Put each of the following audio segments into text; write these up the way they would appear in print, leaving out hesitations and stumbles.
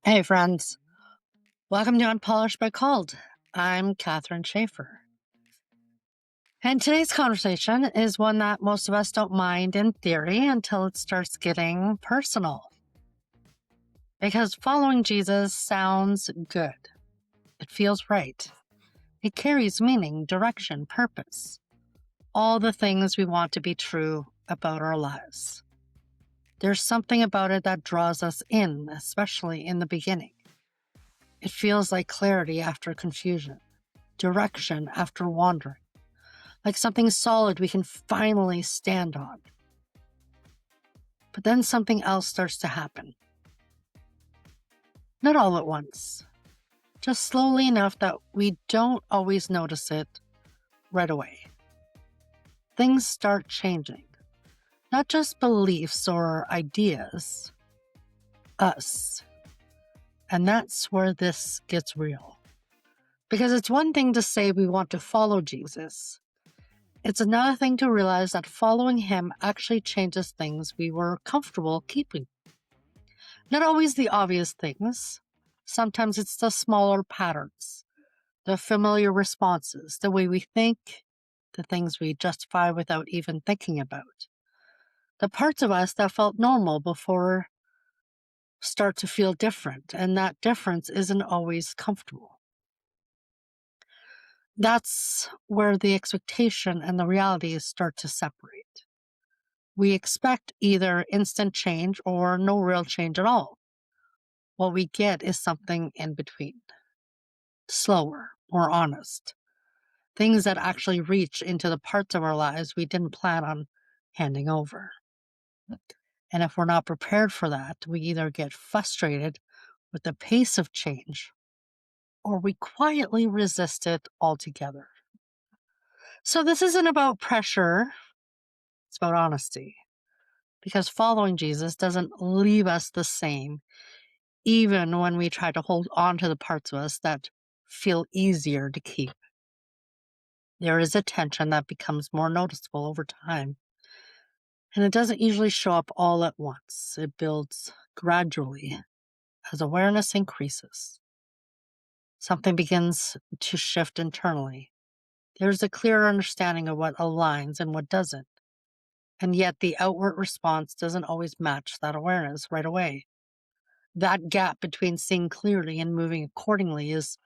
Hey, friends. Welcome to Unpolished by Called. I'm Kathrin Shaffer. And today's conversation is one that most of us don't mind in theory until it starts getting personal. Because following Jesus sounds good. It feels right. It carries meaning, direction, purpose. All the things we want to be true about our lives. There's something about it that draws us in, especially in the beginning. It feels like clarity after confusion, direction after wandering, like something solid we can finally stand on. But then something else starts to happen. Not all at once, just slowly enough that we don't always notice it right away. Things start changing, not just beliefs or ideas, us. And that's where this gets real. Because it's one thing to say we want to follow Jesus. It's another thing to realize that following him actually changes things we were comfortable keeping. Not always the obvious things. Sometimes it's the smaller patterns, the familiar responses, the way we think, the things we justify without even thinking about. The parts of us that felt normal before start to feel different, and that difference isn't always comfortable. That's where the expectation and the reality start to separate. We expect either instant change or no real change at all. What we get is something in between, slower, more honest, things that actually reach into the parts of our lives we didn't plan on handing over. And if we're not prepared for that, we either get frustrated with the pace of change or we quietly resist it altogether. So this isn't about pressure, it's about honesty. Because following Jesus doesn't leave us the same, even when we try to hold on to the parts of us that feel easier to keep. There is a tension that becomes more noticeable over time. And it doesn't usually show up all at once. It builds gradually as awareness increases. Something begins to shift internally. There's a clearer understanding of what aligns and what doesn't. And yet the outward response doesn't always match that awareness right away. That gap between seeing clearly and moving accordingly is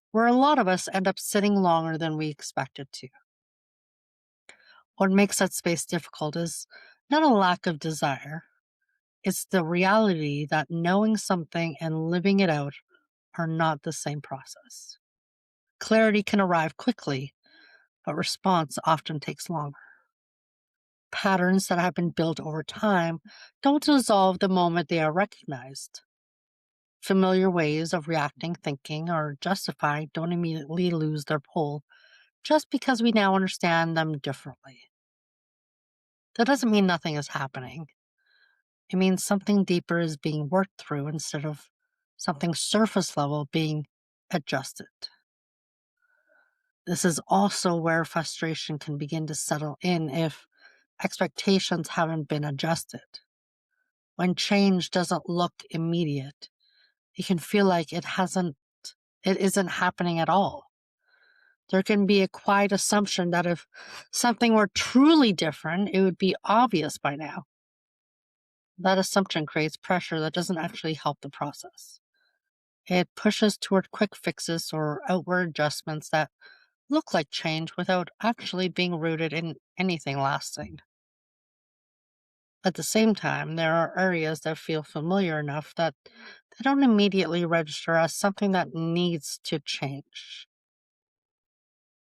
where a lot of us end up sitting longer than we expected to. What makes that space difficult is not a lack of desire. It's the reality that knowing something and living it out are not the same process. Clarity can arrive quickly, but response often takes longer. Patterns that have been built over time don't dissolve the moment they are recognized. Familiar ways of reacting, thinking, or justifying don't immediately lose their pull just because we now understand them differently. That doesn't mean nothing is happening. It means something deeper is being worked through instead of something surface level being adjusted. This is also where frustration can begin to settle in if expectations haven't been adjusted. When change doesn't look immediate, it can feel like it isn't happening at all. There can be a quiet assumption that if something were truly different, it would be obvious by now. That assumption creates pressure that doesn't actually help the process. It pushes toward quick fixes or outward adjustments that look like change without actually being rooted in anything lasting. At the same time, there are areas that feel familiar enough that they don't immediately register as something that needs to change.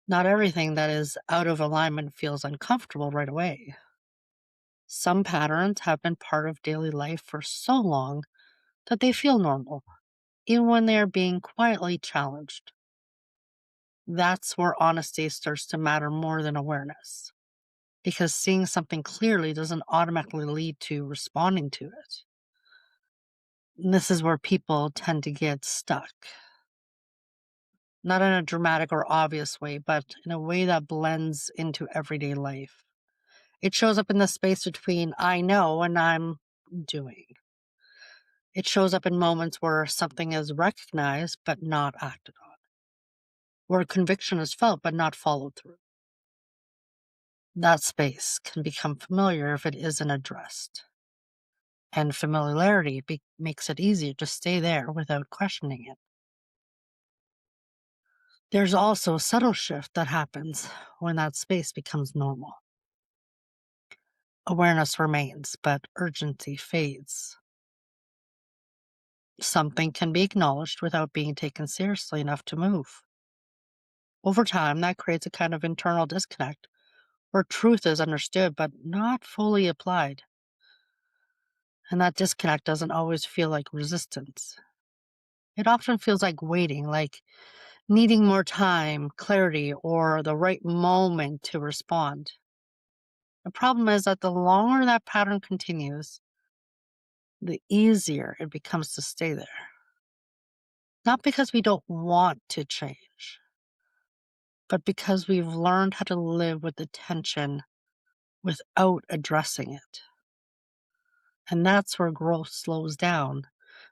Not everything that is out of alignment feels uncomfortable right away. Some patterns have been part of daily life for so long that they feel normal, even when they are being quietly challenged. That's where honesty starts to matter more than awareness, because seeing something clearly doesn't automatically lead to responding to it. And this is where people tend to get stuck. Not in a dramatic or obvious way, but in a way that blends into everyday life. It shows up in the space between I know and I'm doing. It shows up in moments where something is recognized but not acted on, where conviction is felt but not followed through. That space can become familiar if it isn't addressed. And familiarity makes it easier to stay there without questioning it. There's also a subtle shift that happens when that space becomes normal. Awareness remains, but urgency fades. Something can be acknowledged without being taken seriously enough to move. Over time, that creates a kind of internal disconnect where truth is understood but not fully applied. And that disconnect doesn't always feel like resistance. It often feels like waiting, like needing more time, clarity, or the right moment to respond. The problem is that the longer that pattern continues, the easier it becomes to stay there. Not because we don't want to change, but because we've learned how to live with the tension without addressing it. And that's where growth slows down.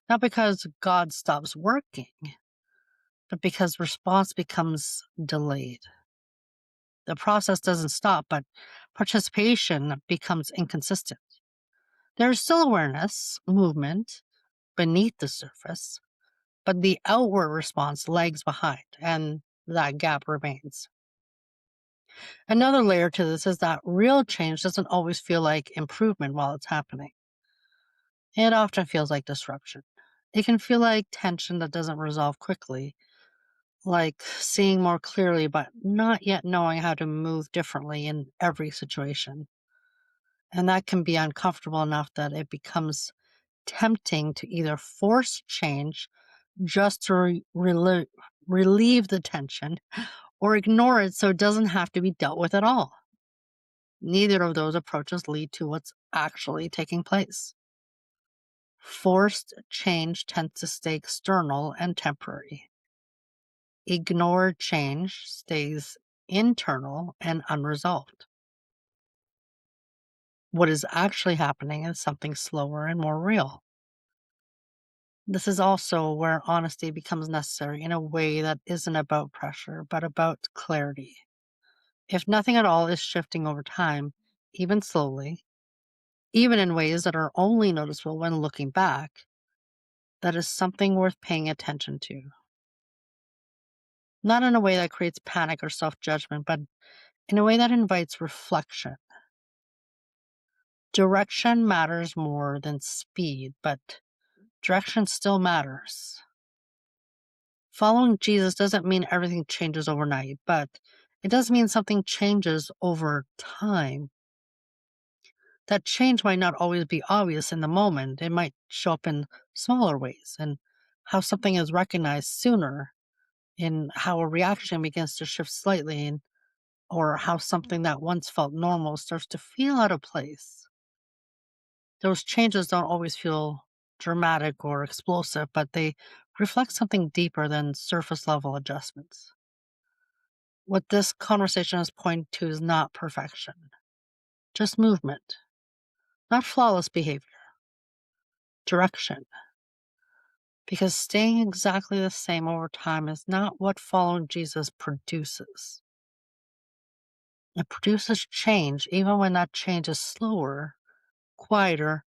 Not because God stops working, but because response becomes delayed. The process doesn't stop, but participation becomes inconsistent. There's still awareness, movement beneath the surface, but the outward response lags behind, and that gap remains. Another layer to this is that real change doesn't always feel like improvement while it's happening. It often feels like disruption. It can feel like tension that doesn't resolve quickly, like seeing more clearly but not yet knowing how to move differently in every situation. And that can be uncomfortable enough that it becomes tempting to either force change just to relieve the tension or ignore it so it doesn't have to be dealt with at all. Neither of those approaches lead to what's actually taking place. Forced change tends to stay external and temporary. Ignored change stays internal and unresolved. What is actually happening is something slower and more real. This is also where honesty becomes necessary in a way that isn't about pressure, but about clarity. If nothing at all is shifting over time, even slowly, even in ways that are only noticeable when looking back, that is something worth paying attention to. Not in a way that creates panic or self judgment, but in a way that invites reflection. Direction matters more than speed, but direction still matters. Following Jesus doesn't mean everything changes overnight, but it does mean something changes over time. That change might not always be obvious in the moment. It might show up in smaller ways, and how something is recognized sooner, in how a reaction begins to shift slightly, or how something that once felt normal starts to feel out of place. Those changes don't always feel dramatic or explosive, but they reflect something deeper than surface level adjustments. What this conversation is pointing to is not perfection, just movement, not flawless behavior, direction. Because staying exactly the same over time is not what following Jesus produces. It produces change, even when that change is slower, quieter,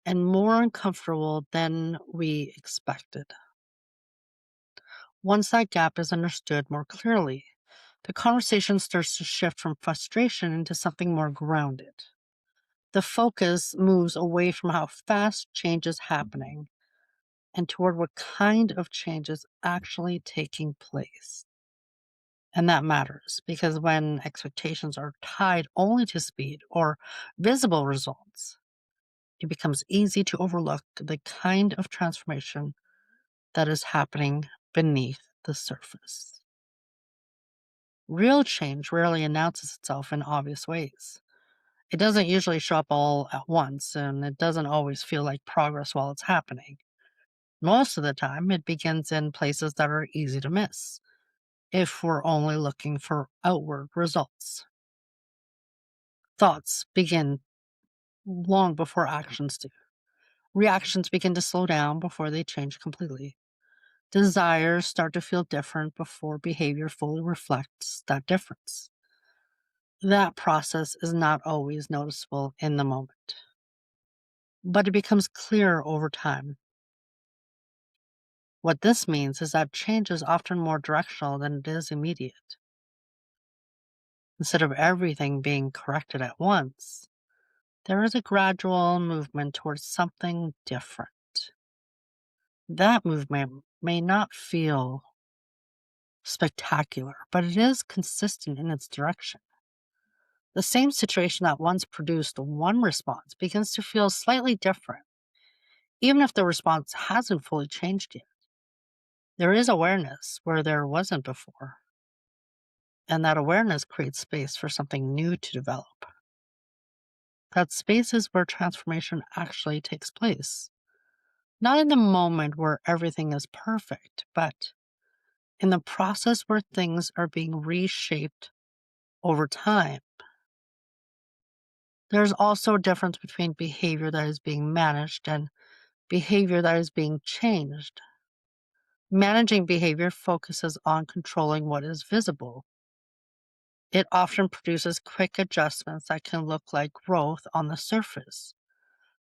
and more uncomfortable than we expected. Once that gap is understood more clearly, the conversation starts to shift from frustration into something more grounded. The focus moves away from how fast change is happening and toward what kind of change is actually taking place. And that matters because when expectations are tied only to speed or visible results, it becomes easy to overlook the kind of transformation that is happening beneath the surface. Real change rarely announces itself in obvious ways. It doesn't usually show up all at once, and it doesn't always feel like progress while it's happening. Most of the time, it begins in places that are easy to miss if we're only looking for outward results. Thoughts begin long before actions do. Reactions begin to slow down before they change completely. Desires start to feel different before behavior fully reflects that difference. That process is not always noticeable in the moment, but it becomes clearer over time. What this means is that change is often more directional than it is immediate. Instead of everything being corrected at once, there is a gradual movement towards something different. That movement may not feel spectacular, but it is consistent in its direction. The same situation that once produced one response begins to feel slightly different, even if the response hasn't fully changed yet. There is awareness where there wasn't before, and that awareness creates space for something new to develop. That space is where transformation actually takes place. Not in the moment where everything is perfect, but in the process where things are being reshaped over time. There's also a difference between behavior that is being managed and behavior that is being changed. Managing behavior focuses on controlling what is visible. It often produces quick adjustments that can look like growth on the surface.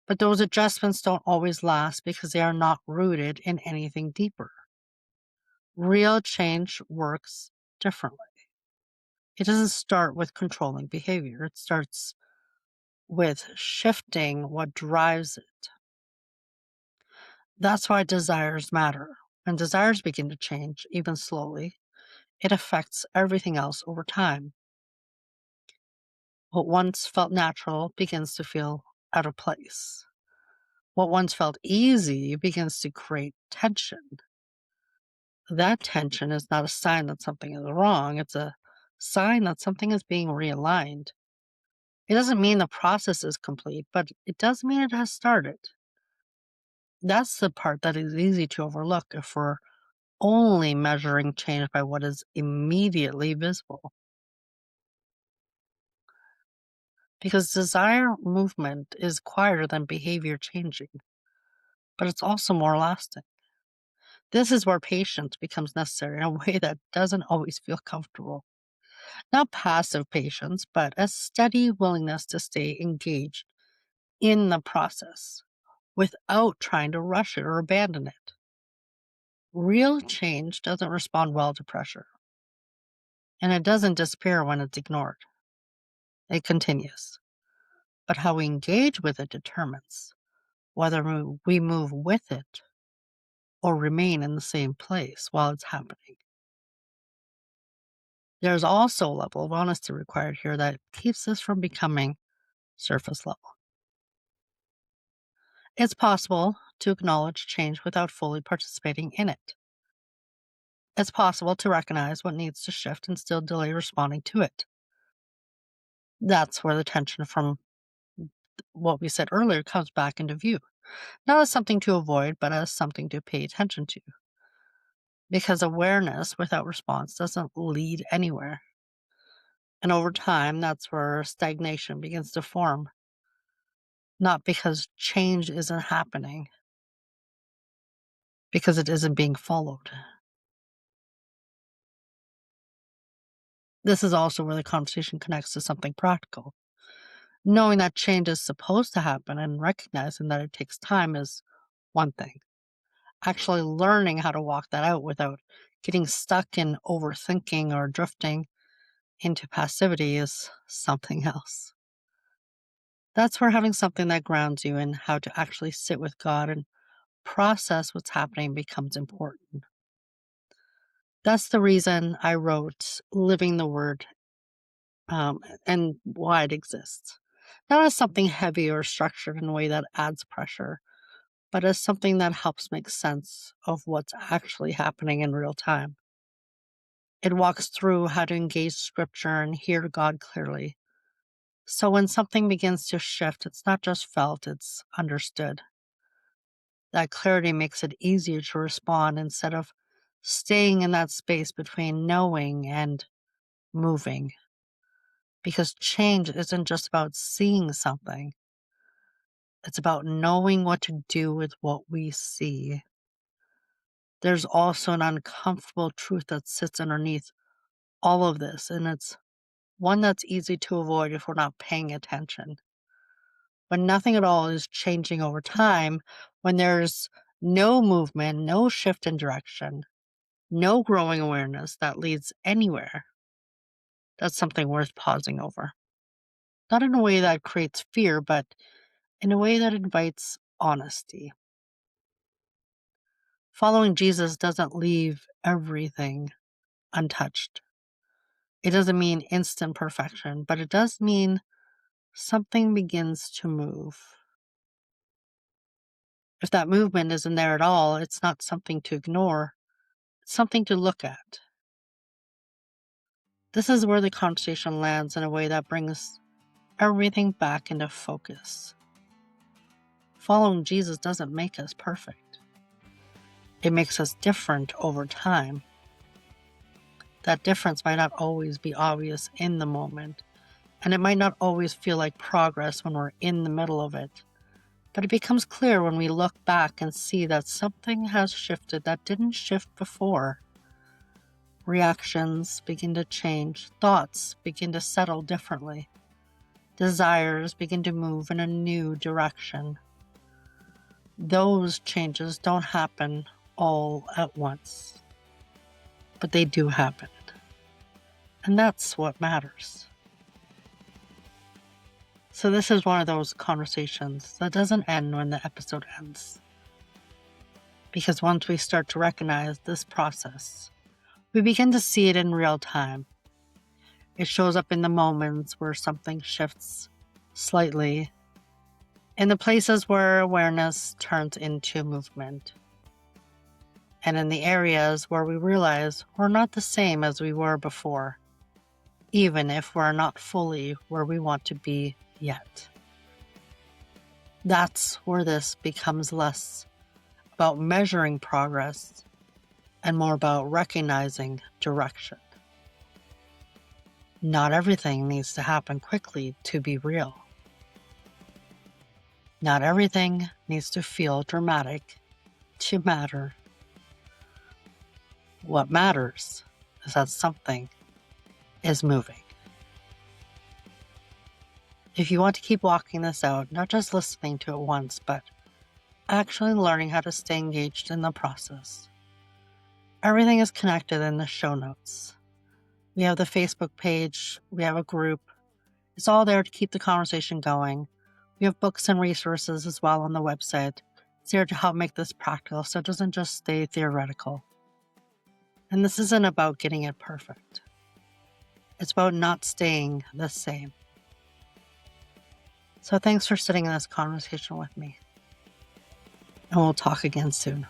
But those adjustments don't always last because they are not rooted in anything deeper. Real change works differently. It doesn't start with controlling behavior, it starts with shifting what drives it. That's why desires matter. When desires begin to change, even slowly, it affects everything else over time. What once felt natural begins to feel out of place. What once felt easy begins to create tension. That tension is not a sign that something is wrong, it's a sign that something is being realigned. It doesn't mean the process is complete, but it does mean it has started. That's the part that is easy to overlook if we're only measuring change by what is immediately visible. Because desire movement is quieter than behavior changing, but it's also more lasting. This is where patience becomes necessary in a way that doesn't always feel comfortable. Not passive patience, but a steady willingness to stay engaged in the process without trying to rush it or abandon it. Real change doesn't respond well to pressure, and it doesn't disappear when it's ignored. It continues. But how we engage with it determines whether we move with it or remain in the same place while it's happening. There's also a level of honesty required here that keeps this from becoming surface level. It's possible to acknowledge change without fully participating in it. It's possible to recognize what needs to shift and still delay responding to it. That's where the tension from what we said earlier comes back into view, not as something to avoid, but as something to pay attention to. Because awareness without response doesn't lead anywhere. And over time, that's where stagnation begins to form. Not because change isn't happening, because it isn't being followed. This is also where the conversation connects to something practical. Knowing that change is supposed to happen and recognizing that it takes time is one thing. Actually learning how to walk that out without getting stuck in overthinking or drifting into passivity is something else. That's where having something that grounds you in how to actually sit with God and process what's happening becomes important. That's the reason I wrote Living the Word and why it exists. Not as something heavy or structured in a way that adds pressure, but as something that helps make sense of what's actually happening in real time. It walks through how to engage scripture and hear God clearly. So when something begins to shift, it's not just felt, it's understood. That clarity makes it easier to respond instead of staying in that space between knowing and moving. Because change isn't just about seeing something, It's about knowing what to do with what we see. There's also an uncomfortable truth that sits underneath all of this, and it's one that's easy to avoid if we're not paying attention. When nothing at all is changing over time, when there's no movement, no shift in direction, no growing awareness that leads anywhere, that's something worth pausing over. Not in a way that creates fear, but in a way that invites honesty. Following Jesus doesn't leave everything untouched. It doesn't mean instant perfection, but it does mean something begins to move. If that movement isn't there at all, it's not something to ignore, it's something to look at. This is where the conversation lands in a way that brings everything back into focus. Following Jesus doesn't make us perfect. It makes us different over time. That difference might not always be obvious in the moment, and it might not always feel like progress when we're in the middle of it. But it becomes clear when we look back and see that something has shifted that didn't shift before. Reactions begin to change, thoughts begin to settle differently, desires begin to move in a new direction. Those changes don't happen all at once, but they do happen. And that's what matters. So this is one of those conversations that doesn't end when the episode ends. Because once we start to recognize this process, we begin to see it in real time. It shows up in the moments where something shifts slightly, in the places where awareness turns into movement, and in the areas where we realize we're not the same as we were before, even if we're not fully where we want to be yet. That's where this becomes less about measuring progress and more about recognizing direction. Not everything needs to happen quickly to be real. Not everything needs to feel dramatic to matter. What matters is that something is moving. If you want to keep walking this out, not just listening to it once, but actually learning how to stay engaged in the process, everything is connected in the show notes. We have the Facebook page, we have a group. It's all there to keep the conversation going. We have books and resources as well on the website. It's there to help make this practical so it doesn't just stay theoretical. And this isn't about getting it perfect. It's about not staying the same. So thanks for sitting in this conversation with me. And we'll talk again soon.